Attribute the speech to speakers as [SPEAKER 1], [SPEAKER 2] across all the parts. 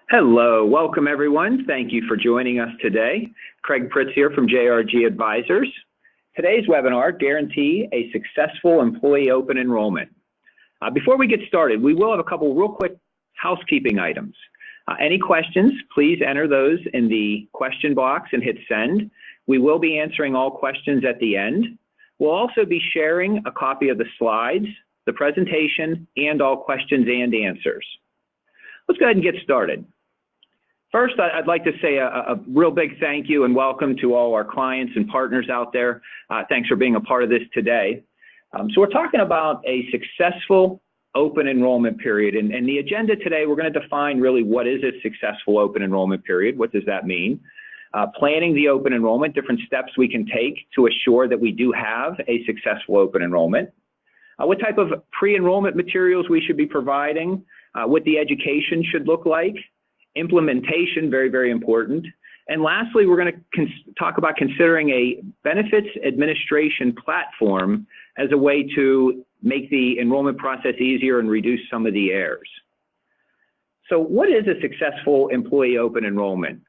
[SPEAKER 1] Hello, welcome everyone. Thank you for joining us today. Craig Pritz here from JRG Advisors. Today's webinar, Guarantee a Successful Employee Open Enrollment. Before we get started, we will have a couple real quick housekeeping items. Any questions, please enter those in the question box and hit send. We will be answering all questions at the end. We'll also be sharing a copy of the slides, the presentation, and all questions and answers. Let's go ahead and get started. First, I'd like to say a real big thank you and welcome to all our clients and partners out there. Thanks for being a part of this today. So we're talking about a successful open enrollment period. And the agenda today, we're going to define really what is a successful open enrollment period. What does that mean? Planning the open enrollment, different steps we can take to assure that we do have a successful open enrollment. What type of pre-enrollment materials we should be providing, what the education should look like. Implementation, very, very important. And lastly, we're going to talk about considering a benefits administration platform as a way to make the enrollment process easier and reduce some of the errors. So what is a successful employee open enrollment?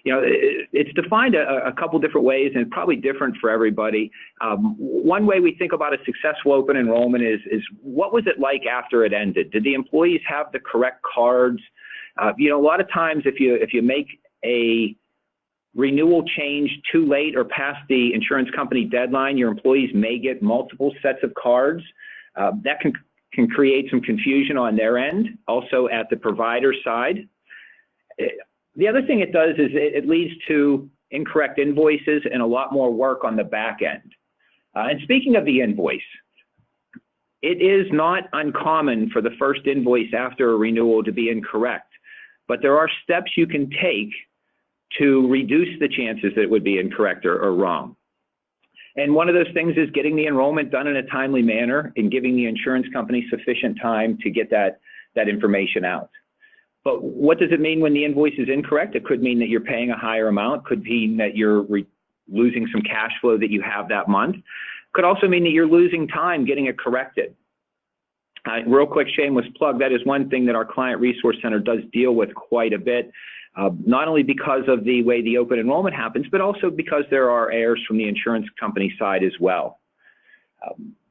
[SPEAKER 1] It's defined a couple different ways and probably different for everybody. One way we think about a successful open enrollment is what was it like after it ended? Did the employees have the correct cards? A lot of times if you make a renewal change too late or past the insurance company deadline, your employees may get multiple sets of cards. That can create some confusion on their end, also at the provider side. The other thing it does is it leads to incorrect invoices and a lot more work on the back end. And speaking of the invoice, it is not uncommon for the first invoice after a renewal to be incorrect. But there are steps you can take to reduce the chances that it would be incorrect or wrong. And one of those things is getting the enrollment done in a timely manner and giving the insurance company sufficient time to get that information out. But what does it mean when the invoice is incorrect? It could mean that you're paying a higher amount, could mean that you're losing some cash flow that you have that month. Could also mean that you're losing time getting it corrected. Real quick, shameless plug, that is one thing that our Client Resource Center does deal with quite a bit, not only because of the way the open enrollment happens, but also because there are errors from the insurance company side as well.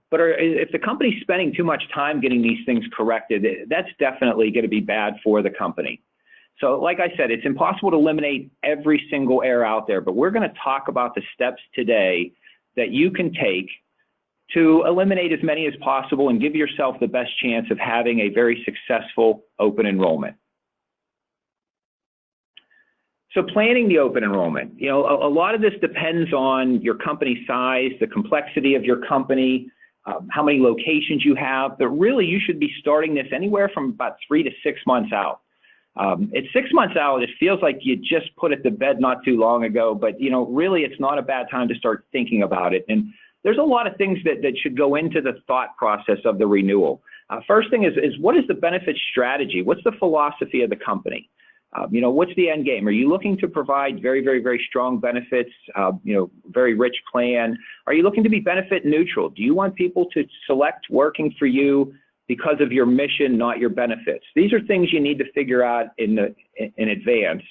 [SPEAKER 1] But if the company's spending too much time getting these things corrected, that's definitely going to be bad for the company. So like I said, it's impossible to eliminate every single error out there, but we're going to talk about the steps today that you can take to eliminate as many as possible and give yourself the best chance of having a very successful open enrollment. So planning the open enrollment, a lot of this depends on your company size, the complexity of your company, how many locations you have, but really you should be starting this anywhere from about 3 to 6 months out. At 6 months out, it feels like you just put it to bed not too long ago, but really it's not a bad time to start thinking about it. And there's a lot of things that should go into the thought process of the renewal. First thing is what is the benefit strategy? What's the philosophy of the company? What's the end game? Are you looking to provide very, very, very strong benefits, very rich plan? Are you looking to be benefit neutral? Do you want people to select working for you because of your mission, not your benefits? These are things you need to figure out in advance.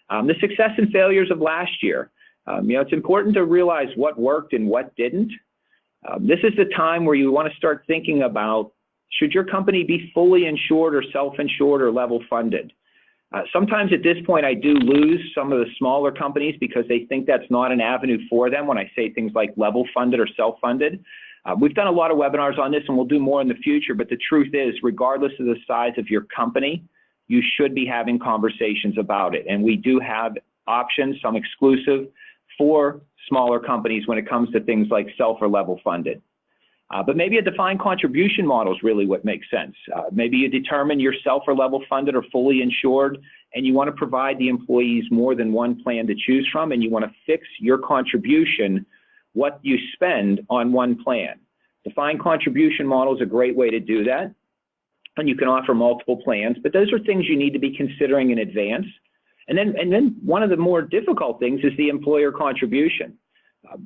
[SPEAKER 1] The success and failures of last year. It's important to realize what worked and what didn't. This is the time where you want to start thinking about, should your company be fully insured or self-insured or level funded? Sometimes at this point, I do lose some of the smaller companies because they think that's not an avenue for them when I say things like level funded or self-funded. We've done a lot of webinars on this and we'll do more in the future, but the truth is, regardless of the size of your company, you should be having conversations about it. And we do have options, some exclusive, for smaller companies when it comes to things like self or level funded. But maybe a defined contribution model is really what makes sense. Maybe you determine you're self or level funded or fully insured, and you want to provide the employees more than one plan to choose from, and you want to fix your contribution, what you spend on one plan. Defined contribution model is a great way to do that, and you can offer multiple plans, but those are things you need to be considering in advance. And then one of the more difficult things is the employer contribution.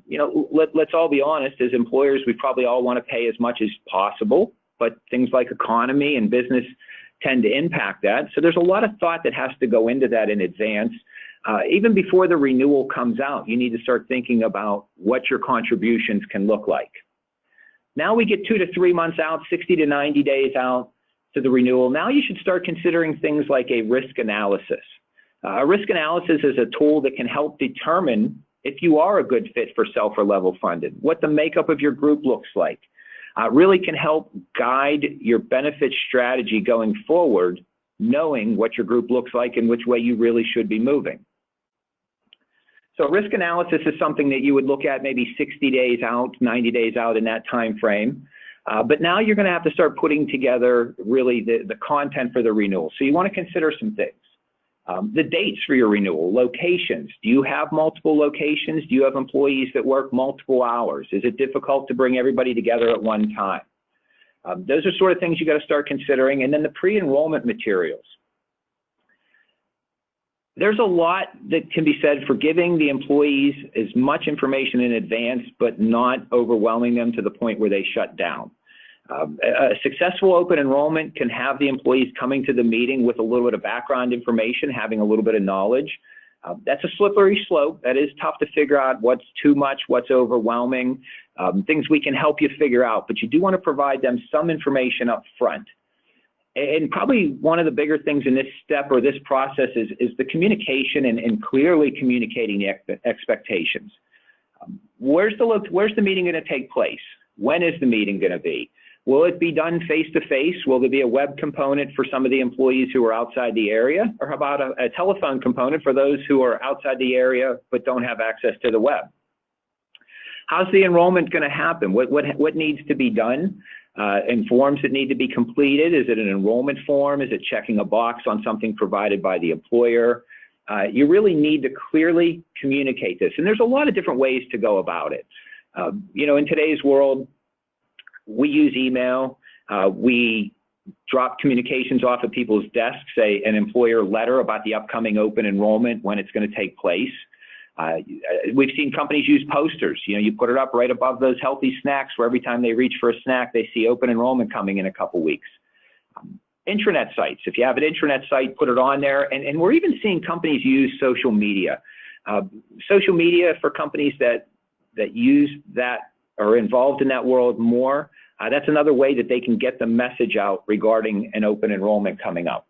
[SPEAKER 1] Let's all be honest, as employers, we probably all want to pay as much as possible, but things like economy and business tend to impact that. So there's a lot of thought that has to go into that in advance. Even before the renewal comes out, you need to start thinking about what your contributions can look like. Now we get 2 to 3 months out, 60 to 90 days out to the renewal. Now you should start considering things like a risk analysis. A risk analysis is a tool that can help determine if you are a good fit for self or level funded, what the makeup of your group looks like. Really can help guide your benefit strategy going forward, knowing what your group looks like and which way you really should be moving. So risk analysis is something that you would look at maybe 60 days out, 90 days out in that time frame. But now you're going to have to start putting together really the content for the renewal. So you want to consider some things. The dates for your renewal, locations. Do you have multiple locations? Do you have employees that work multiple hours? Is it difficult to bring everybody together at one time? Those are sort of things you got to start considering. And then the pre-enrollment materials. There's a lot that can be said for giving the employees as much information in advance, but not overwhelming them to the point where they shut down. A successful open enrollment can have the employees coming to the meeting with a little bit of background information, having a little bit of knowledge. That's a slippery slope. That is tough to figure out what's too much, what's overwhelming, things we can help you figure out, but you do want to provide them some information up front. And probably one of the bigger things in this step or this process is the communication and clearly communicating the expectations. Where's the meeting going to take place? When is the meeting going to be? Will it be done face-to-face? Will there be a web component for some of the employees who are outside the area? Or how about a telephone component for those who are outside the area but don't have access to the web? How's the enrollment going to happen? What needs to be done? And forms that need to be completed? Is it an enrollment form? Is it checking a box on something provided by the employer? You really need to clearly communicate this. And there's a lot of different ways to go about it. You know, in today's world, we use email. We drop communications off of people's desks, say an employer letter about the upcoming open enrollment, when it's going to take place. We've seen companies use posters. You know, you put it up right above those healthy snacks where every time they reach for a snack, they see open enrollment coming in a couple weeks. Intranet sites. If you have an intranet site, put it on there. And we're even seeing companies use social media. Social media for companies that use that or involved in that world more, that's another way that they can get the message out regarding an open enrollment coming up.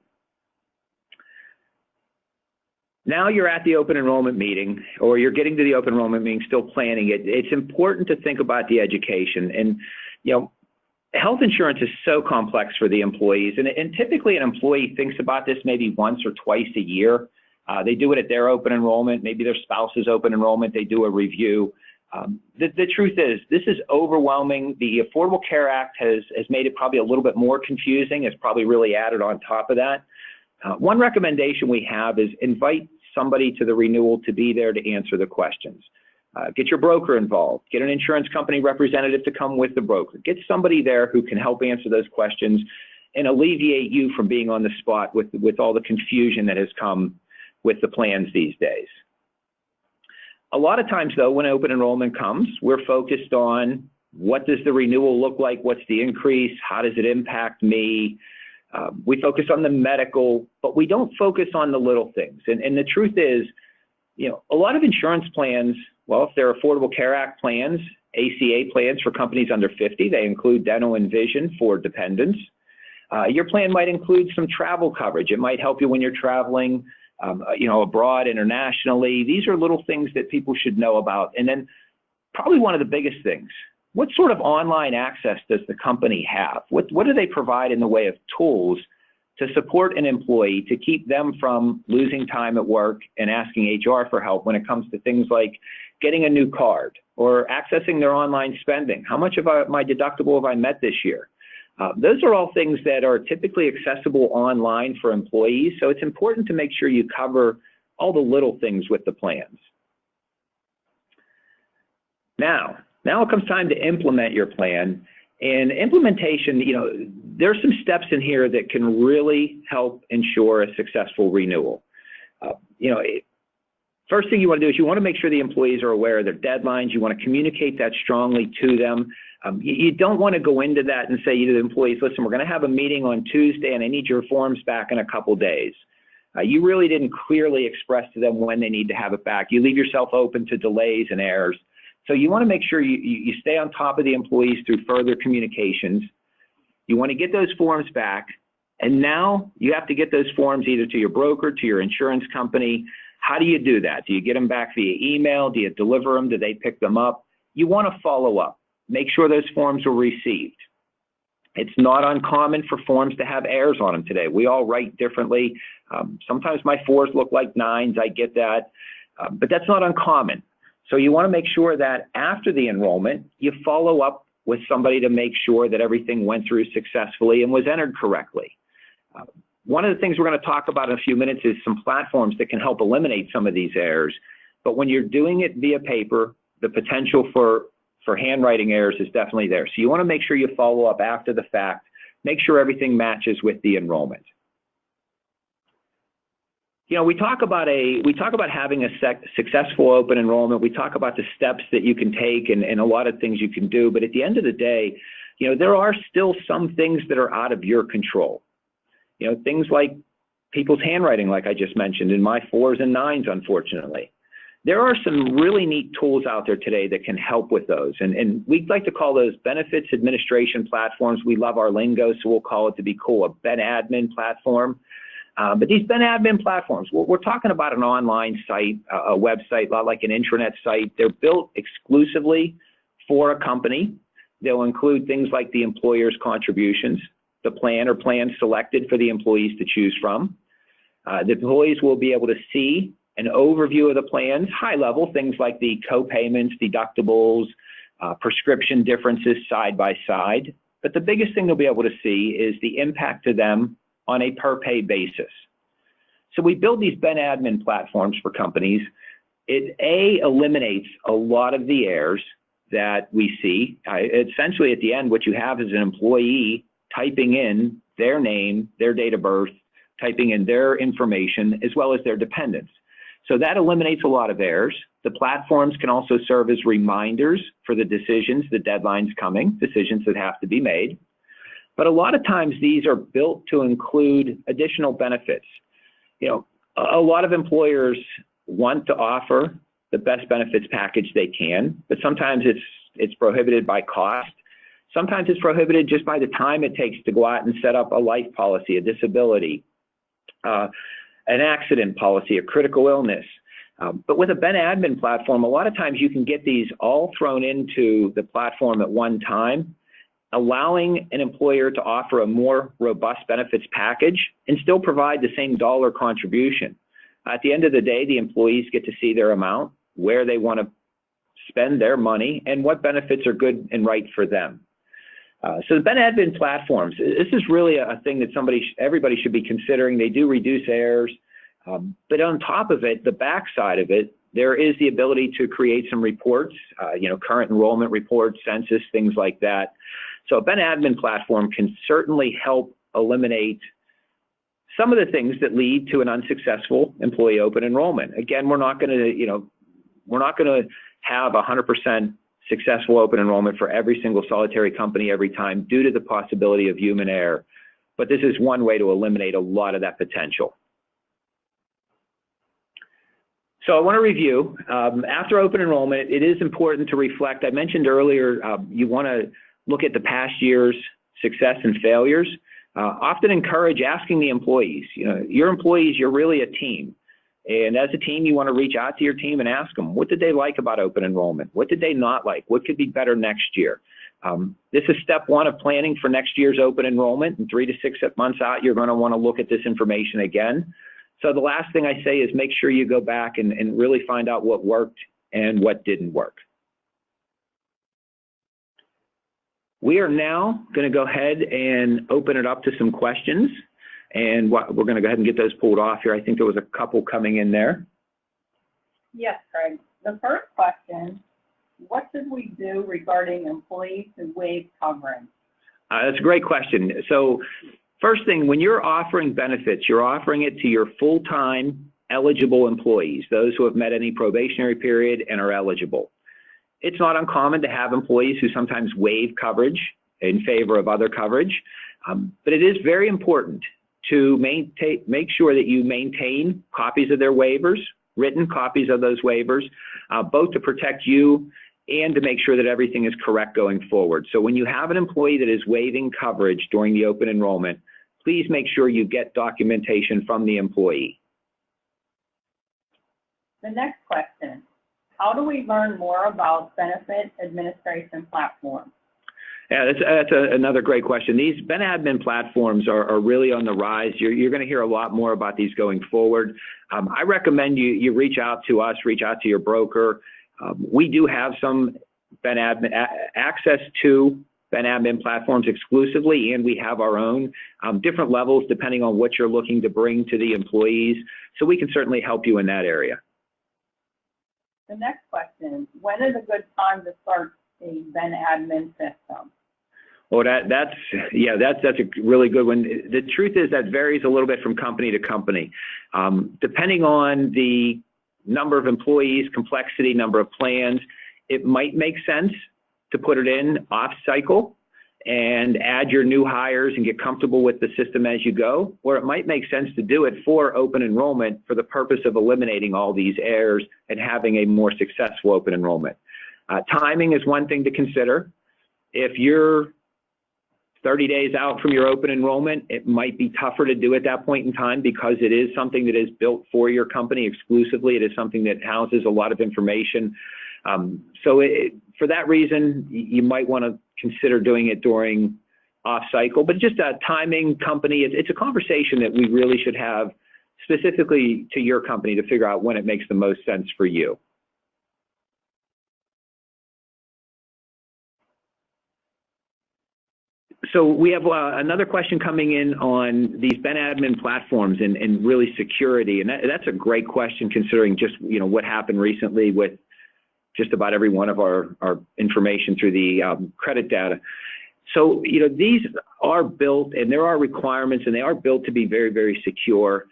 [SPEAKER 1] Now you're at the open enrollment meeting, or you're getting to the open enrollment meeting, still planning it. It's important to think about the education. And, you know, health insurance is so complex for the employees. And typically an employee thinks about this maybe once or twice a year. They do it at their open enrollment, maybe their spouse's open enrollment, they do a review. The truth is, this is overwhelming. The Affordable Care Act has made it probably a little bit more confusing. It's probably really added on top of that. One recommendation we have is invite somebody to the renewal to be there to answer the questions. Get your broker involved. Get an insurance company representative to come with the broker. Get somebody there who can help answer those questions and alleviate you from being on the spot with all the confusion that has come with the plans these days. A lot of times, though, when open enrollment comes, we're focused on what does the renewal look like? What's the increase? How does it impact me? We focus on the medical, but we don't focus on the little things. And the truth is, you know, a lot of insurance plans, well, if they're Affordable Care Act plans, ACA plans for companies under 50, they include dental and vision for dependents. Your plan might include some travel coverage. It might help you when you're traveling, you know, abroad, internationally. These are little things that people should know about. And then probably one of the biggest things, what sort of online access does the company have? What do they provide in the way of tools to support an employee to keep them from losing time at work and asking HR for help when it comes to things like getting a new card or accessing their online spending? How much of my deductible have I met this year? Those are all things that are typically accessible online for employees, so it's important to make sure you cover all the little things with the plans. Now it comes time to implement your plan. And implementation, you know, there's some steps in here that can really help ensure a successful renewal. You know, First thing you want to do is you want to make sure the employees are aware of their deadlines. You want to communicate that strongly to them. You don't want to go into that and say to the employees, listen, we're going to have a meeting on Tuesday and I need your forms back in a couple days. You really didn't clearly express to them when they need to have it back. You leave yourself open to delays and errors. So you want to make sure you stay on top of the employees through further communications. You want to get those forms back. And now you have to get those forms either to your broker, to your insurance company. How do you do that? Do you get them back via email? Do you deliver them? Do they pick them up? You want to follow up. Make sure those forms were received. It's not uncommon for forms to have errors on them today. We all write differently. Sometimes my 4s look like 9s. I get that. But that's not uncommon. So you want to make sure that after the enrollment, you follow up with somebody to make sure that everything went through successfully and was entered correctly. One of the things we're going to talk about in a few minutes is some platforms that can help eliminate some of these errors. But when you're doing it via paper, the potential for handwriting errors is definitely there. So you want to make sure you follow up after the fact, make sure everything matches with the enrollment. You know, we talk about having a successful open enrollment. We talk about the steps that you can take and a lot of things you can do. But at the end of the day, you know, there are still some things that are out of your control. You know, things like people's handwriting, like I just mentioned, in my 4s and 9s, unfortunately. There are some really neat tools out there today that can help with those. And we'd like to call those benefits administration platforms. We love our lingo, so we'll call it, to be cool, a Ben Admin platform. But these Ben Admin platforms, we're talking about an online site, a website, a lot like an intranet site. They're built exclusively for a company. They'll include things like the employer's contributions, the plan or plans selected for the employees to choose from. The employees will be able to see an overview of the plans, high level, things like the co-payments, deductibles, prescription differences side by side. But the biggest thing they'll be able to see is the impact to them on a per pay basis. So we build these Ben Admin platforms for companies. It eliminates a lot of the errors that we see. Essentially at the end, what you have is an employee typing in their name, their date of birth, typing in their information, as well as their dependents. So that eliminates a lot of errors. The platforms can also serve as reminders for the decisions, the deadlines coming, decisions that have to be made. But a lot of times these are built to include additional benefits. You know, a lot of employers want to offer the best benefits package they can, but sometimes it's prohibited by cost. Sometimes it's prohibited just by the time it takes to go out and set up a life policy, a disability, an accident policy, a critical illness. But with a Ben Admin platform, a lot of times you can get these all thrown into the platform at one time, allowing an employer to offer a more robust benefits package and still provide the same dollar contribution. At the end of the day, the employees get to see their amount, where they want to spend their money, and what benefits are good and right for them. So the Ben Admin platforms, this is really a thing that everybody should be considering. They do reduce errors, but on top of it, the backside of it, there is the ability to create some reports, you know, current enrollment reports, census, things like that. So a Ben Admin platform can certainly help eliminate some of the things that lead to an unsuccessful employee open enrollment. Again, we're not going to have 100% successful open enrollment for every single solitary company every time due to the possibility of human error. But this is one way to eliminate a lot of that potential. So I want to review. After open enrollment, it is important to reflect. I mentioned earlier, you want to look at the past year's success and failures. Often encourage asking the employees. You know, your employees, you're really a team. And as a team, you want to reach out to your team and ask them, what did they like about open enrollment? What did they not like? What could be better next year? This is step one of planning for next year's open enrollment. And 3 to 6 months out, you're going to want to look at this information again. So the last thing I say is make sure you go back and really find out what worked and what didn't work. We are now going to go ahead and open it up to some questions. And we're going to go ahead and get those pulled off here. I think there was a couple coming in there.
[SPEAKER 2] Yes, Craig. The first question, what should we do regarding employees who waive coverage?
[SPEAKER 1] That's a great question. So first thing, when you're offering benefits, you're offering it to your full-time eligible employees, those who have met any probationary period and are eligible. It's not uncommon to have employees who sometimes waive coverage in favor of other coverage, but it is very important to make sure that you maintain copies of their waivers, written copies of those waivers, both to protect you and to make sure that everything is correct going forward. So when you have an employee that is waiving coverage during the open enrollment, please make sure you get documentation from the employee.
[SPEAKER 2] The next question, how do we learn more about benefit administration platforms?
[SPEAKER 1] Yeah, that's another great question. These Ben Admin platforms are really on the rise. You're going to hear a lot more about these going forward. I recommend you reach out to us, reach out to your broker. We do have some Ben Admin access to Ben Admin platforms exclusively, and we have our own different levels depending on what you're looking to bring to the employees. So we can certainly help you in that area.
[SPEAKER 2] The next question, when is a good time to start a Ben Admin system?
[SPEAKER 1] Well, that's a really good one. The truth is that varies a little bit from company to company. Depending on the number of employees, complexity, number of plans, it might make sense to put it in off cycle and add your new hires and get comfortable with the system as you go, or it might make sense to do it for open enrollment for the purpose of eliminating all these errors and having a more successful open enrollment. Timing is one thing to consider. If you're 30 days out from your open enrollment, it might be tougher to do at that point in time because it is something that is built for your company exclusively. It is something that houses a lot of information. For that reason, you might want to consider doing it during off cycle, but just timing, company, it's a conversation that we really should have specifically to your company to figure out when it makes the most sense for you. So we have another question coming in on these Ben Admin platforms and really security, and that's a great question considering just what happened recently with just about every one of our information through the credit data. So these are built and there are requirements and they are built to be very, very secure.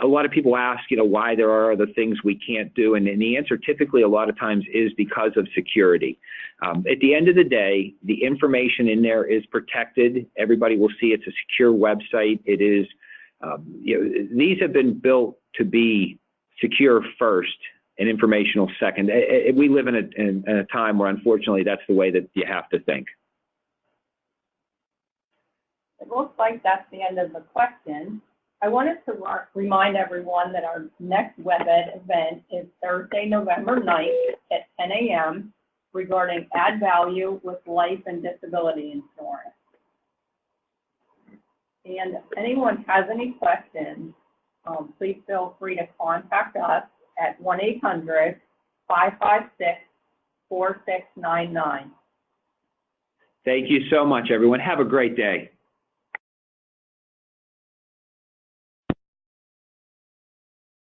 [SPEAKER 1] A lot of people ask, why there are other things we can't do, and the answer typically a lot of times is because of security. At the end of the day, the information in there is protected. Everybody will see it's a secure website. It is, these have been built to be secure first and informational second. We live in a time where unfortunately that's the way that you have to think.
[SPEAKER 2] It looks like that's the end of the question. I wanted to remind everyone that our next WebEd event is Thursday, November 9th at 10 a.m. regarding add value with life and disability insurance. And if anyone has any questions, please feel free to contact us at 1-800-556-4699.
[SPEAKER 1] Thank you so much, everyone. Have a great day.